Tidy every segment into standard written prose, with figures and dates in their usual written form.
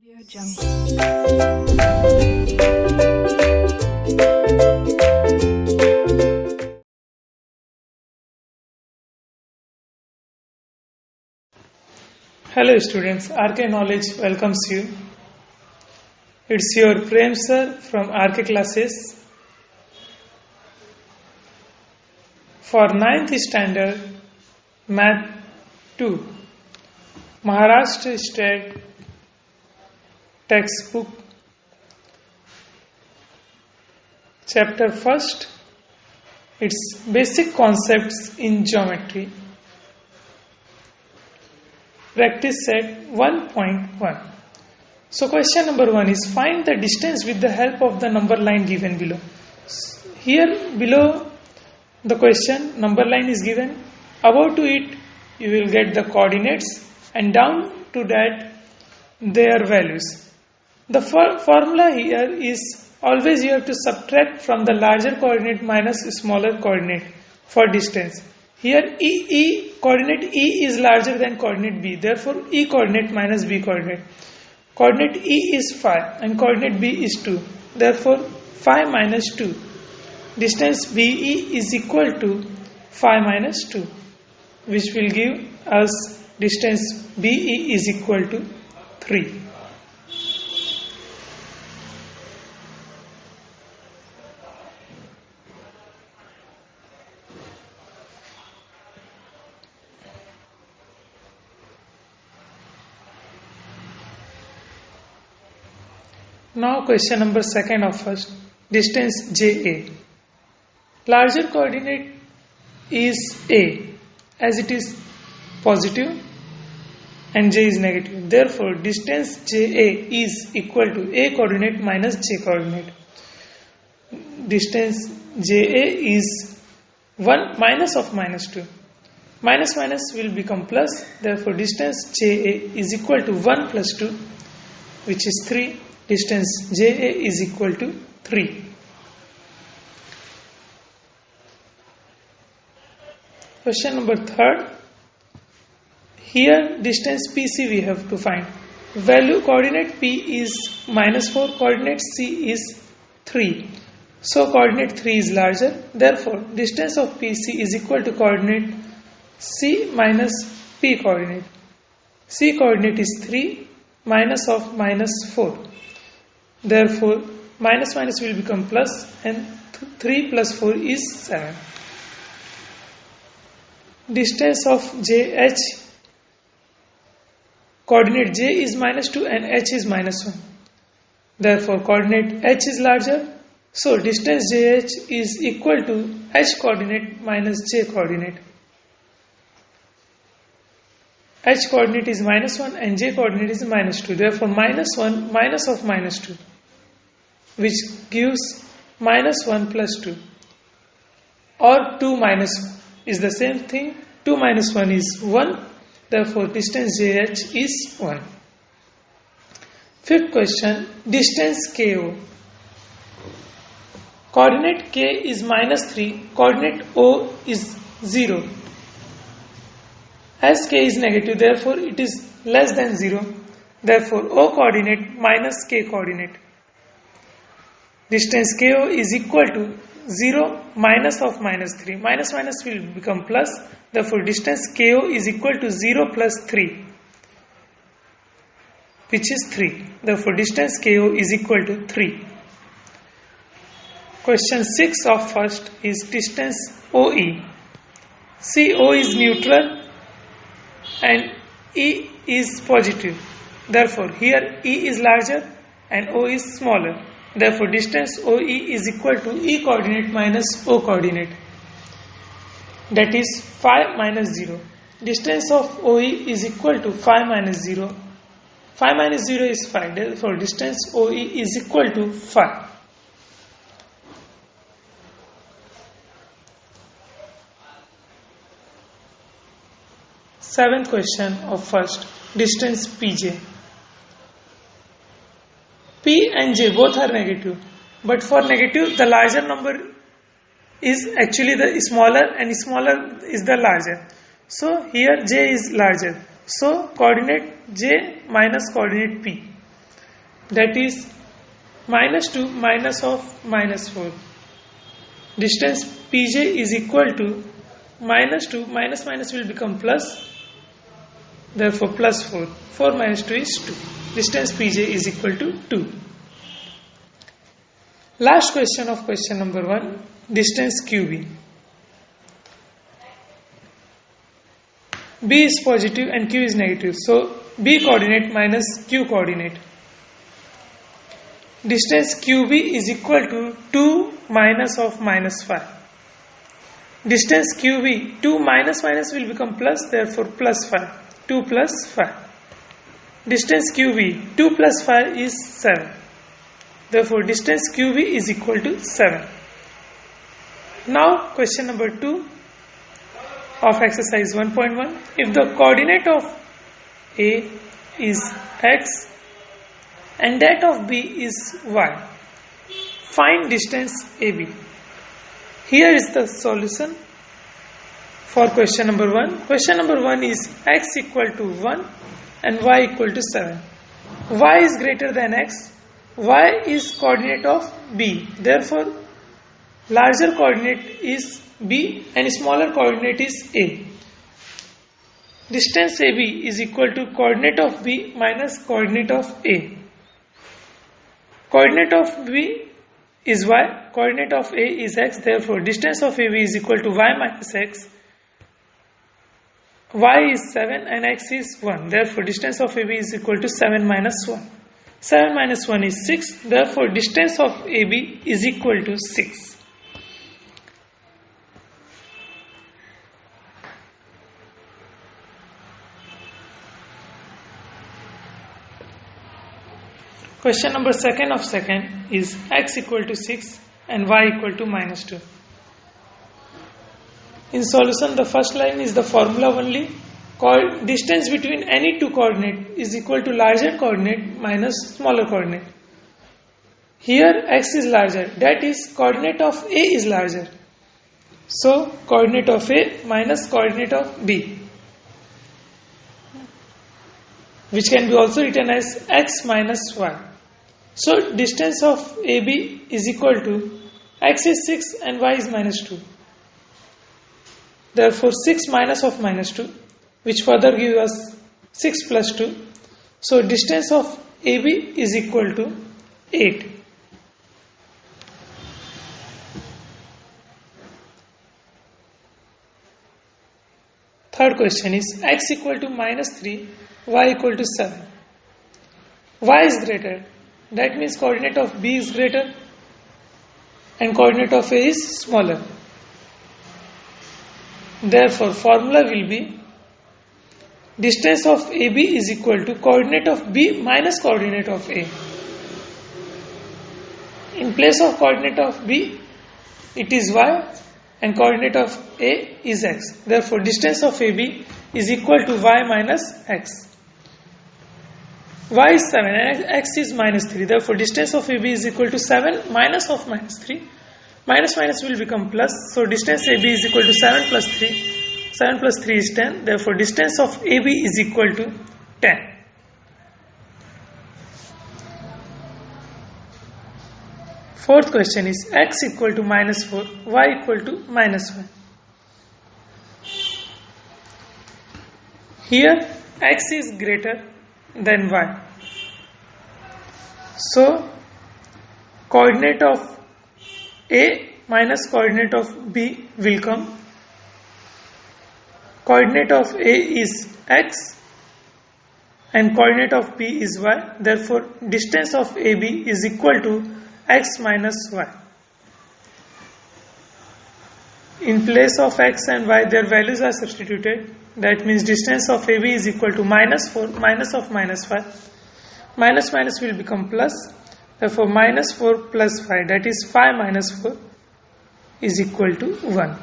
Audio Jungle. Hello students, RK Knowledge welcomes you. It's your Prem sir from RK classes. For 9th standard Math 2, Maharashtra State textbook, chapter 1st, its basic concepts in geometry. Practice set 1.1. So question number 1 is find the distance with the help of the number line given below. Here below the question number line is given. Above to it you will get the coordinates and down to that their values. The formula here is always you have to subtract from the larger coordinate minus smaller coordinate for distance. Here E coordinate E is larger than coordinate B, therefore E coordinate minus B coordinate. Coordinate E is 5 and coordinate B is 2, therefore 5 minus 2. Distance BE is equal to 5 minus 2, which will give us distance BE is equal to 3. Now question number 2nd of first, distance JA. Larger coordinate is A as it is positive and J is negative. Therefore distance JA is equal to A coordinate minus J coordinate. Distance JA is 1 minus of minus 2. Minus minus will become plus. Therefore distance JA is equal to 1 plus 2, which is 3. Distance JA is equal to 3. Question number 3rd. Here distance PC we have to find. Value coordinate P is minus 4, coordinate C is 3. So coordinate 3 is larger. Therefore distance of PC is equal to coordinate C minus P coordinate. C coordinate is 3 minus of minus 4. Therefore, minus minus will become plus and 3 plus 4 is 7. Distance of JH, coordinate J is minus 2 and H is minus 1. Therefore, coordinate H is larger. So, distance JH is equal to H coordinate minus J coordinate. H coordinate is minus 1 and J coordinate is minus 2. Therefore, minus 1 minus of minus 2, which gives minus 1 plus 2. Or 2 minus 1 is the same thing. 2 minus 1 is 1. Therefore, distance JH is 1. 5th question, distance KO. Coordinate K is minus 3. Coordinate O is 0. As K is negative, therefore it is less than 0. Therefore O coordinate minus K coordinate. Distance KO is equal to 0 minus of minus 3. Minus minus will become plus. Therefore distance KO is equal to 0 plus 3, which is 3. Therefore distance KO is equal to 3. Question 6 of first is distance OE. See, O is neutral and E is positive. Therefore here E is larger and O is smaller. Therefore distance OE is equal to E coordinate minus O coordinate. That is 5 minus 0. Distance of OE is equal to 5 minus 0. 5 minus 0 is 5. Therefore distance OE is equal to 5. Seventh question of first, distance PJ. P and J both are negative, but for negative the larger number is actually the smaller and smaller is the larger. So here J is larger. So coordinate J minus coordinate P. that is minus 2 minus of minus 4. Distance Pj is equal to minus 2 minus minus will become plus, therefore plus 4. 4 minus 2 is 2. Distance Pj is equal to 2. Last question of question number 1, distance QB. B is positive and Q is negative. So B coordinate minus Q coordinate. Distance QB is equal to 2 minus of minus 5. Distance QB, 2 minus minus will become plus, therefore plus 5. 2 plus 5. Distance QB, 2 plus 5 is 7. Therefore distance QB is equal to 7. Now question number 2 of exercise 1.1. If the coordinate of A is x and that of B is y, find distance AB. Here is the solution for question number 1. Question number 1 is x equal to 1 and y equal to 7. Y is greater than x. Y is coordinate of B. Therefore, larger coordinate is B and smaller coordinate is A. Distance AB is equal to coordinate of B minus coordinate of A. Coordinate of B is y, coordinate of A is x, therefore distance of AB is equal to y minus x. Y is 7 and x is 1, therefore distance of AB is equal to 7 minus 1. 7 minus 1 is 6, therefore distance of AB is equal to 6. Question number 2 of second is x equal to 6 and y equal to minus 2. In solution, the first line is the formula only. Distance between any two coordinate is equal to larger coordinate minus smaller coordinate. Here x is larger, that is coordinate of A is larger. So coordinate of A minus coordinate of B, which can be also written as x minus y. So distance of AB is equal to x is 6 and y is minus 2. Therefore 6 minus of minus 2, which further gives us 6 plus 2. So distance of AB is equal to 8. Third question is x equal to minus 3, y equal to 7. Y is greater, that means coordinate of B is greater and coordinate of A is smaller. Therefore formula will be distance of AB is equal to coordinate of B minus coordinate of A. In place of coordinate of B, it is y and coordinate of A is x. Therefore distance of AB is equal to y minus x. Y is 7 and x is minus 3. Therefore distance of AB is equal to 7 minus of minus 3. Minus minus will become plus. So distance AB is equal to 7 plus 3. 7 plus 3 is 10. Therefore distance of AB is equal to 10. Fourth question is x equal to minus 4, y equal to minus 1. Here x is greater than y. So coordinate of A minus coordinate of B will come. Coordinate of A is x and coordinate of B is y. Therefore distance of AB is equal to x minus y. In place of x and y, their values are substituted. That means distance of AB is equal to minus 4 minus of minus 5. Minus minus will become plus. Therefore minus 4 plus 5, that is 5 minus 4 is equal to 1.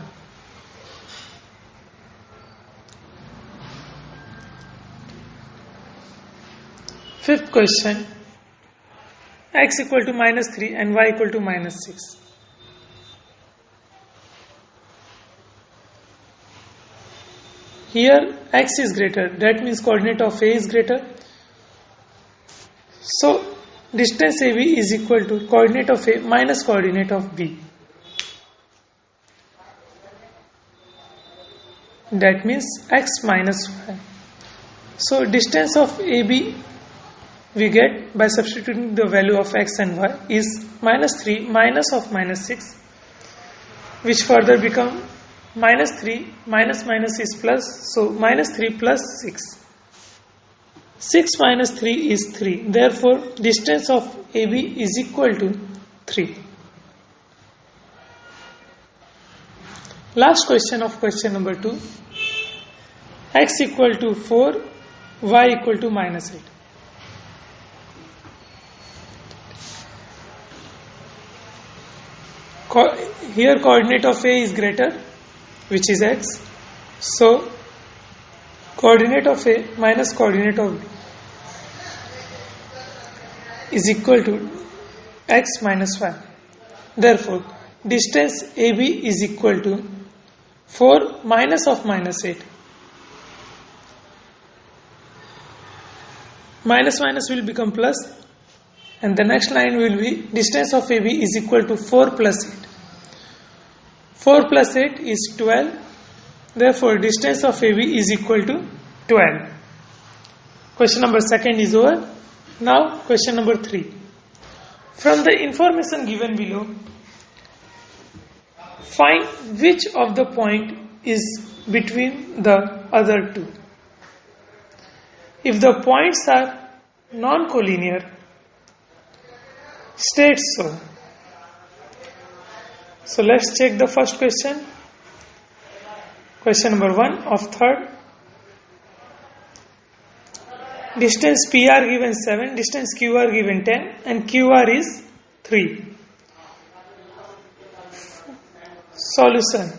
Fifth question, x equal to minus 3 and y equal to minus 6. Here x is greater, that means coordinate of A is greater. So distance AB is equal to coordinate of A minus coordinate of B. That means x minus y. So distance of AB we get by substituting the value of x and y is minus 3 minus of minus 6, which further become minus 3 minus minus is plus, so minus 3 plus 6. 6 minus 3 is 3. Therefore, distance of AB is equal to 3. Last question of question number 2. X equal to 4, y equal to minus 8. Here coordinate of A is greater, which is x. So, coordinate of A minus coordinate of B is equal to x minus y. Therefore, distance AB is equal to 4 minus of minus 8. Minus minus will become plus, and the next line will be distance of AB is equal to 4 plus 8. 4 plus 8 is 12. Therefore, distance of AB is equal to 12. Question number 2 is over. Now, question number 3. From the information given below, find which of the point is between the other two. If the points are non-collinear, state so. So let's check the first question. Question number 1 of third. Distance PR given 7, distance QR given 10, and QR is 3. Solution.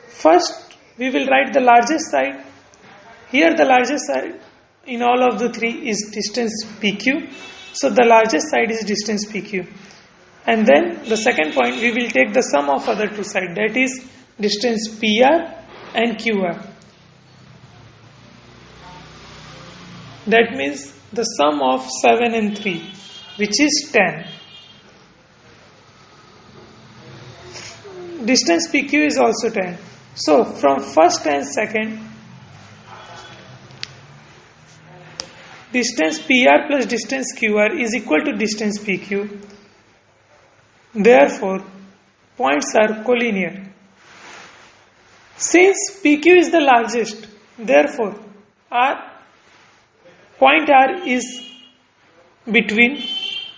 First, we will write the largest side. Here the largest side in all of the 3 is distance PQ. So the largest side is distance PQ. And then the second point, we will take the sum of other two sides, that is distance PR and QR. That means the sum of 7 and 3, which is 10. Distance PQ is also 10. So from first and second, distance PR plus distance QR is equal to distance PQ. Therefore, points are collinear. Since PQ is the largest, therefore, point R is between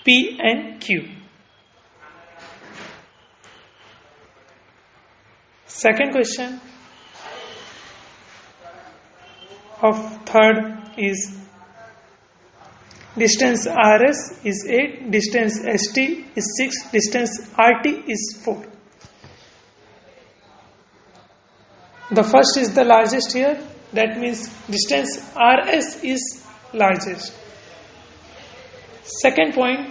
P and Q. Second question of third is distance RS is 8, distance ST is 6, distance RT is 4. The first is the largest here, that means distance RS is largest. Second point,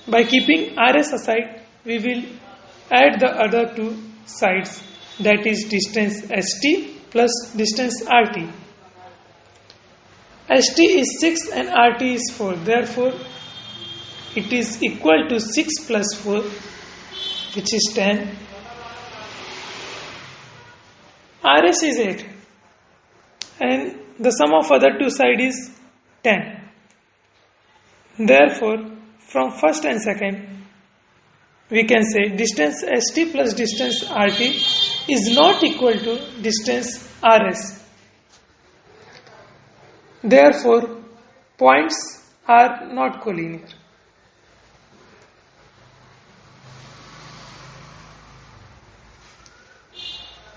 by keeping RS aside, we will add the other two sides, that is distance ST plus distance RT. ST is 6 and RT is 4. Therefore, it is equal to 6 plus 4, which is 10. RS is 8. And the sum of other two sides is 10. Therefore, from first and second, we can say distance ST plus distance RT is not equal to distance RS. Therefore, points are not collinear.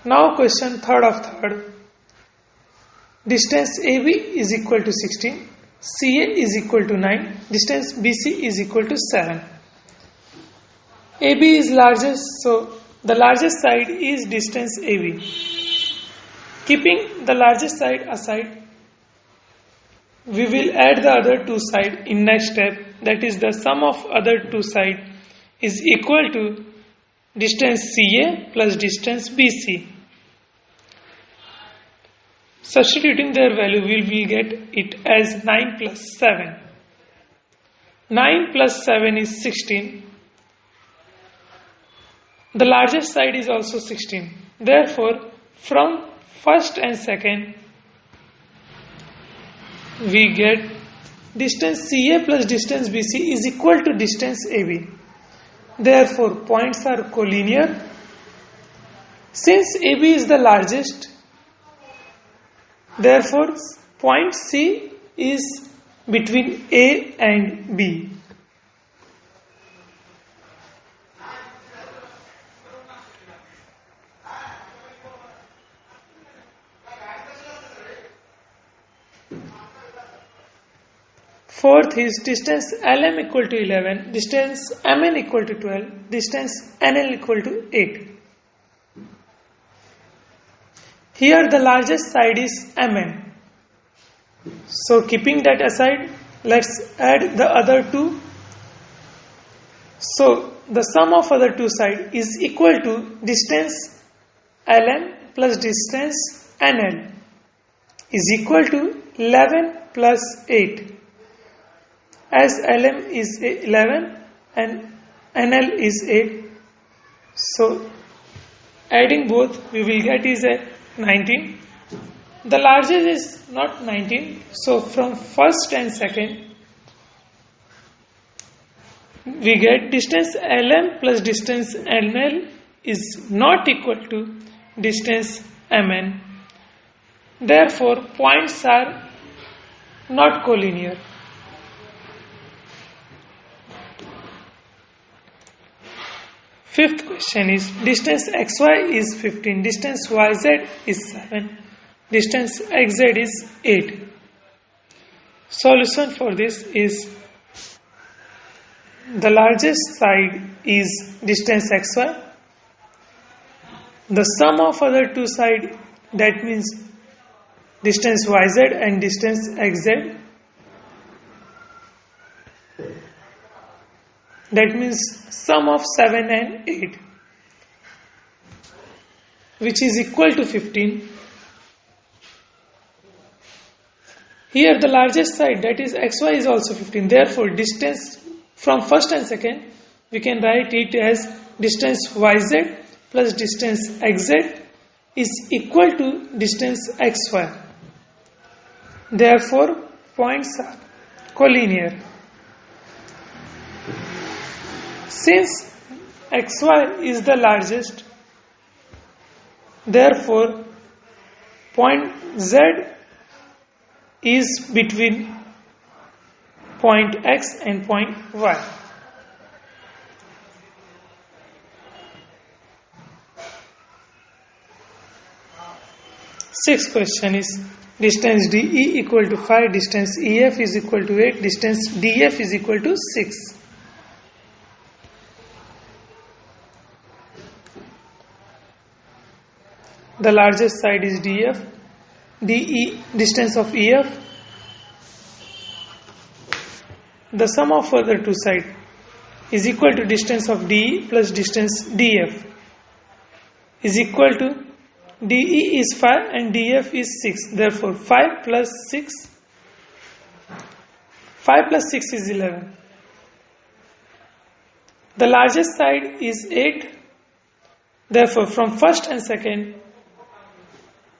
Now question third of third. Distance AB is equal to 16, CA is equal to 9, distance BC is equal to 7. AB is largest, so the largest side is distance AB. Keeping the largest side aside, we will add the other two sides in next step, that is the sum of other two sides is equal to distance CA plus distance BC. Substituting their value, we will get it as 9 plus 7. 9 plus 7 is 16. The largest side is also 16. Therefore, from first and second, we get distance CA plus distance BC is equal to distance AB. Therefore, points are collinear. Since AB is the largest, therefore, point C is between A and B. Fourth is distance LM equal to 11, distance MN equal to 12, distance NL equal to 8. Here the largest side is MN. So keeping that aside, let's add the other two. So the sum of other two sides is equal to distance LN plus distance NL is equal to 11 plus 8. As LM is 11 and NL is 8, so adding both we will get is a 19. The largest is not 19, so from first and second we get distance LM plus distance NL is not equal to distance MN. Therefore, points are not collinear. Fifth question is distance xy is 15, distance yz is 7, distance xz is 8. Solution for this is the largest side is distance xy. The sum of other two sides, that means distance yz and distance xz, that means sum of 7 and 8, which is equal to 15. Here the largest side, that is xy, is also 15. Therefore, distance from first and second, we can write it as distance yz plus distance xz is equal to distance xy. Therefore, points are collinear. Since xy is the largest, therefore point Z is between point X and point Y. Sixth question is distance DE equal to 5, distance EF is equal to 8, distance DF is equal to 6. The largest side is DF, DE, distance of EF. The sum of other two sides is equal to distance of DE plus distance DF is equal to DE is 5 and DF is 6. Therefore, 5 plus 6 is 11. The largest side is 8. Therefore, from first and second,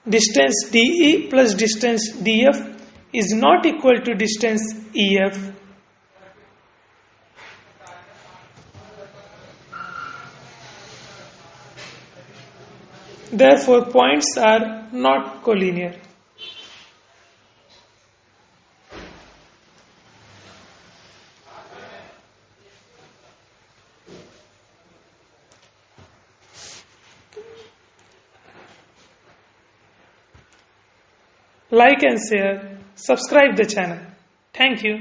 distance DE plus distance DF is not equal to distance EF. Therefore, points are not collinear. Like and share, subscribe the channel. Thank you.